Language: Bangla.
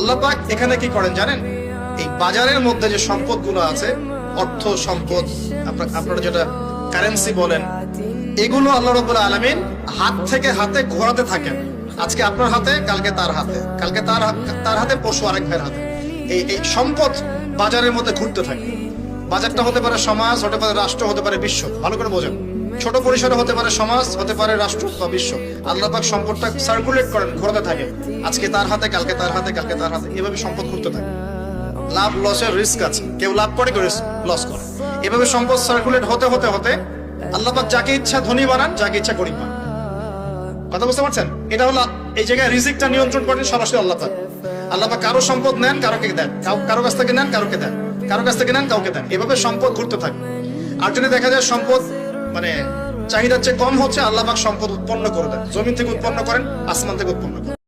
আল্লাহ পাক এখানে কি করেন জানেন? এই বাজারের মধ্যে যে সম্পদগুলো আছে, অর্থ সম্পদ, আপনারা যেটা কারেন্সি বলেন, এগুলো আল্লাহ রাব্বুল আলামিন হাত থেকে হাতে ঘোরাতে থাকেন। আজকে আপনার হাতে, কালকে তার হাতে, কালকে তার হাতে, পরশু আরেক ভাইয়ের হাতে। এই সম্পদ বাজারের মধ্যে ঘুরতে থাকে। বাজারটা হতে পারে সমাজ, হতে পারে রাষ্ট্র, হতে পারে বিশ্ব। ভালো করে বোঝেন, ছোট পরিসরে হতে পারে সমাজ, হতে পারে রাষ্ট্র বা বিশ্ব। আল্লাহ পাক সম্পদটা সার্কুলেট করেন, ঘোরাতে থাকে। আজকে তার হাতে, কালকে তার হাতে, কালকে তার হাতে, এভাবে সম্পদ ঘুরতে থাকে। লাভ লসের রিস্ক আছে, কেউ লাভ করে, কেউ লস করে। এভাবে সম্পদ সার্কুলেট হতে হতে হতে আল্লাহ পাক যাকে ইচ্ছা ধনী বানান, যাকে ইচ্ছা গরিব বানান। কথা বুঝতে পারছেন? এটা হলো এই জায়গায় রিজিকটা নিয়ন্ত্রণ করেন সরাসরি আল্লাহ পাক। আল্লাহ পাক কারো সম্পদ নেন, কারোকে দেন, কারো কাছ থেকে নেন, কারোকে দেন, কারো কাছ থেকে নেন, কাউকে দেন। এভাবে সম্পদ ঘুরতে থাকে। আর যদি দেখা যায় সম্পদ চাহিদার চেয়ে কম হচ্ছে, আল্লাহ পাক সম্পদ উৎপন্ন করে দেন। জমিন থেকে উৎপন্ন করেন, আসমান থেকে উৎপন্ন করেন।